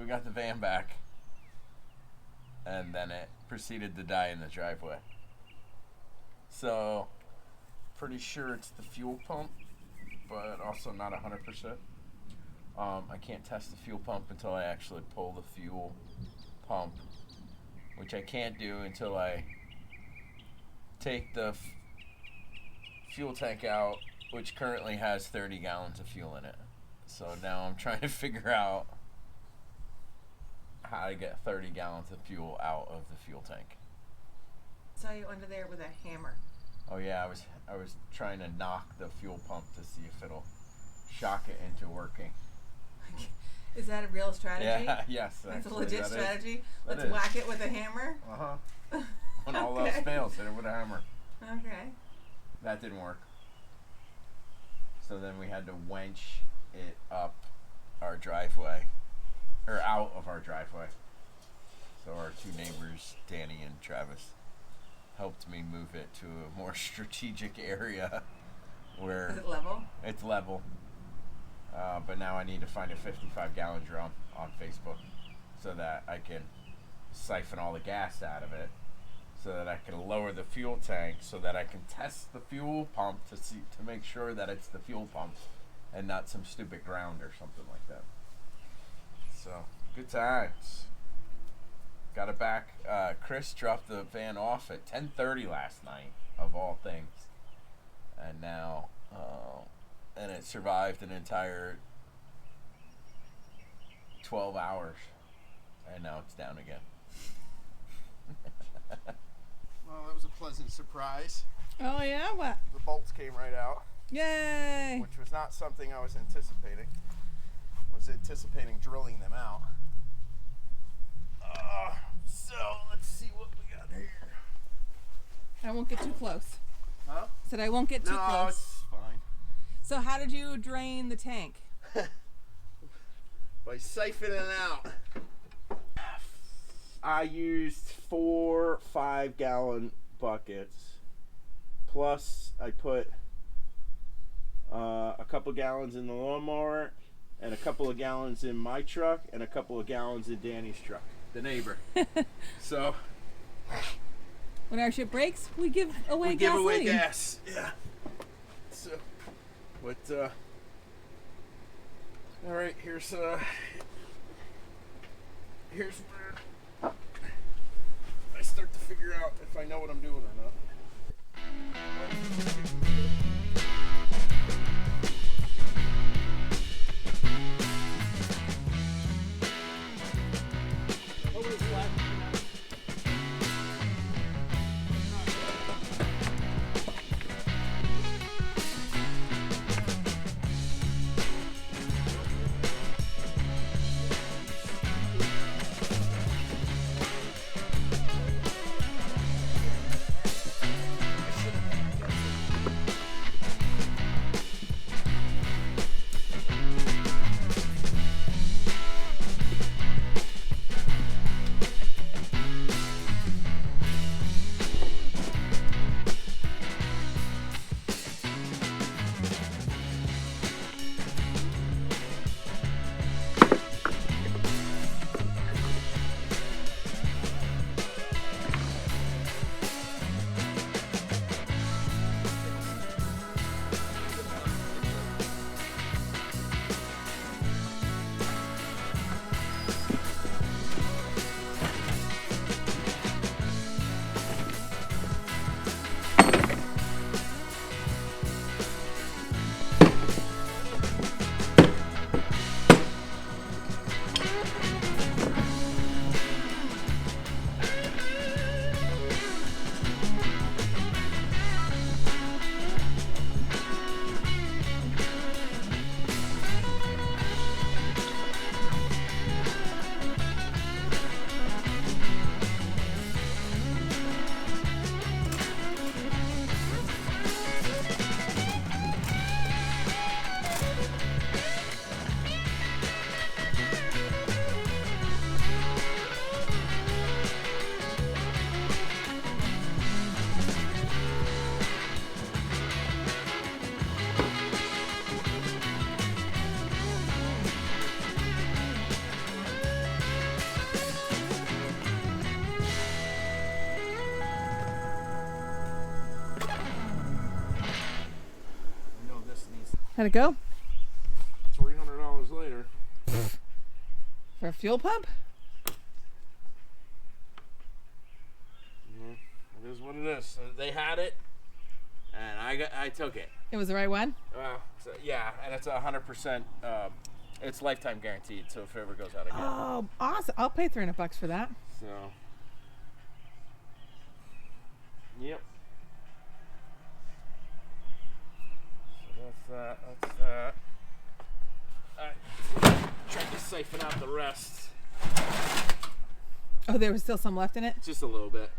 we got the van back, and then it proceeded to die in the driveway. So, pretty sure it's the fuel pump, but also not 100%. I can't test the fuel pump until I actually pull the fuel pump, which I can't do until I take the fuel tank out, which currently has 30 gallons of fuel in it. So now I'm trying to figure out how to get 30 gallons of fuel out of the fuel tank. Saw you under there with a hammer. Oh yeah, I was trying to knock the fuel pump to see if it'll shock it into working. Is that a real strategy? Yeah, yes. That's actually, a legit that strategy? That Let's whack it with a hammer? Uh-huh. When all Okay. else fails, hit it with a hammer. Okay. That didn't work. So then we had to wench it up our driveway, or out of our driveway. So our two neighbors, Danny and Travis, helped me move it to a more strategic area where Is it level? it's level. But now I need to find a 55-gallon drum on Facebook so that I can siphon all the gas out of it, so that I can lower the fuel tank, so that I can test the fuel pump to make sure that it's the fuel pump and not some stupid ground or something like that. So, good times. Got it back. Chris dropped the van off at 10:30 last night, of all things. And now, and it survived an entire 12 hours. And now it's down again. Well, that was a pleasant surprise. Oh yeah, what? The bolts came right out, Yay! which was not something I was anticipating. I was anticipating drilling them out. So let's see what we got here. I won't get too close. Huh? Said I won't get too No, close. it's fine. So how did you drain the tank? By siphoning out. I used 4 5-gallon buckets. Plus, I put a couple gallons in the lawnmower, and a couple of gallons in my truck, and a couple of gallons in Danny's truck, the neighbor. So When our ship breaks, we give away we give gasoline. away gas. Yeah. So, but all right. Here's where I start to figure out if I know what I'm doing or not. How'd it go? $300 later. For a fuel pump? It is what it is. They had it, and I took it. It was the right one? Well, so, yeah, and it's 100%. It's lifetime guaranteed, so if it ever goes out again. Oh, awesome. I'll pay $300 for that. So, yep. So that's that. That's that. I tried to siphon out the rest. Oh, there was still some left in it? Just a little bit.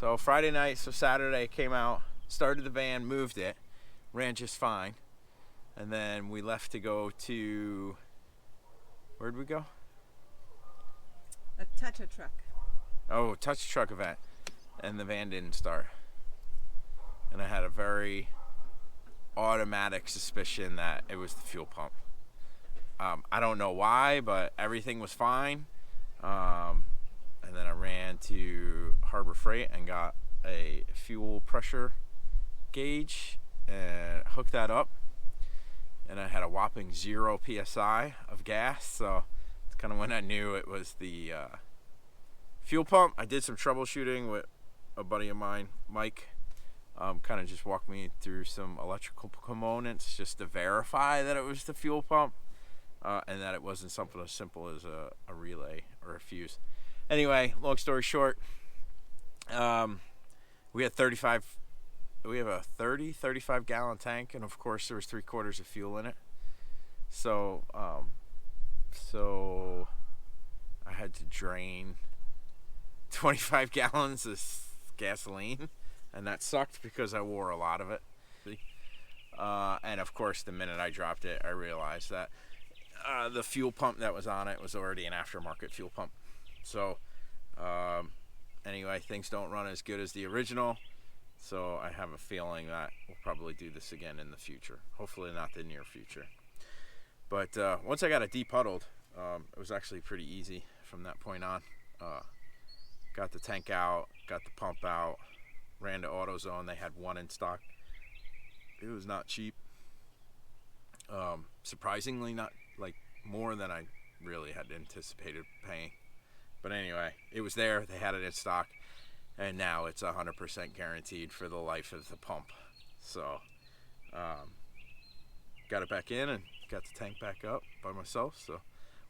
So Friday night, so Saturday came out, started the van, moved it, ran just fine. And then we left to go to, where'd we go? A touch-a truck. Oh, touch truck event. And the van didn't start. And I had a very automatic suspicion that it was the fuel pump. I don't know why, but everything was fine. And then I ran to Harbor Freight and got a fuel pressure gauge and hooked that up. And I had a whopping 0 PSI of gas. So it's kind of when I knew it was the fuel pump. I did some troubleshooting with a buddy of mine, Mike. Kind of just walked me through some electrical components just to verify that it was the fuel pump and that it wasn't something as simple as a relay or a fuse. Anyway, long story short, we had 35 we have a 35 gallon tank, and of course there was 3/4 of fuel in it. So so I had to drain 25 gallons of gasoline, and that sucked because I wore a lot of it. And of course, the minute I dropped it, I realized that the fuel pump that was on it was already an aftermarket fuel pump. So anyway, things don't run as good as the original. So I have a feeling that we'll probably do this again in the future. Hopefully not the near future. But once I got it depuddled, it was actually pretty easy from that point on. Got the tank out, got the pump out, ran to AutoZone. They had one in stock. It was not cheap. Surprisingly, not like more than I really had anticipated paying. But anyway, it was there. They had it in stock, and now it's 100% guaranteed for the life of the pump. So, got it back in and got the tank back up by myself. So,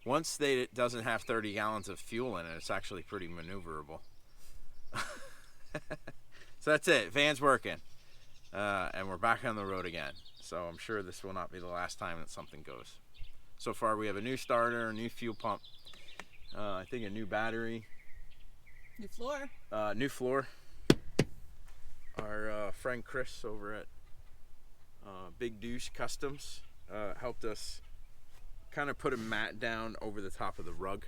once it doesn't have 30 gallons of fuel in it, it's actually pretty maneuverable. So that's it. Van's working. And we're back on the road again. So I'm sure this will not be the last time that something goes. So far we have a new starter, a new fuel pump, I think a new battery. New floor. New floor. Our friend Chris over at Big Deuce Customs helped us kind of put a mat down over the top of the rug.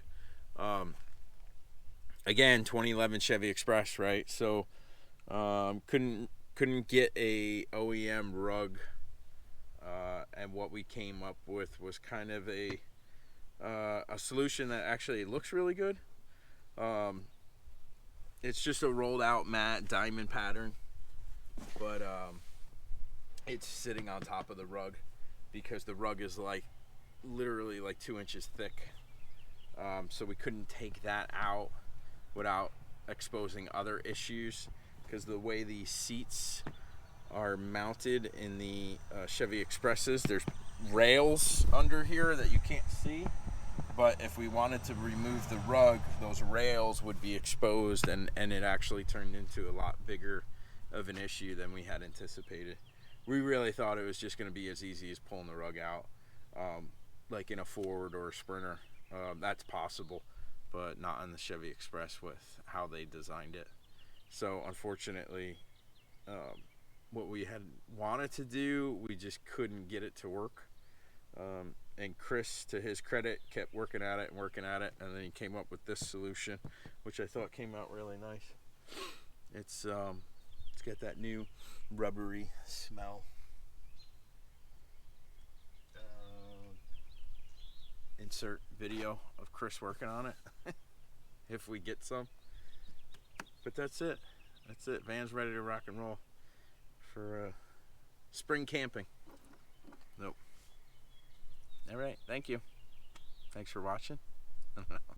Again, 2011 Chevy Express, right? So couldn't get a OEM rug, and what we came up with was kind of a solution that actually looks really good. It's just a rolled out mat, diamond pattern, but it's sitting on top of the rug because the rug is like literally like 2 inches thick. So we couldn't take that out without exposing other issues, because the way these seats are mounted in the Chevy Expresses, there's rails under here that you can't see, but if we wanted to remove the rug, those rails would be exposed, and it actually turned into a lot bigger of an issue than we had anticipated. We really thought it was just going to be as easy as pulling the rug out, like in a Ford or a Sprinter. That's possible, but not on the Chevy Express with how they designed it. So unfortunately, what we had wanted to do, we just couldn't get it to work. And Chris, to his credit, kept working at it, and then he came up with this solution, which I thought came out really nice. It's got that new rubbery smell. Insert video of Chris working on it if we get some. But that's it. Van's ready to rock and roll for spring camping. Nope. All right. Thank you. Thanks for watching.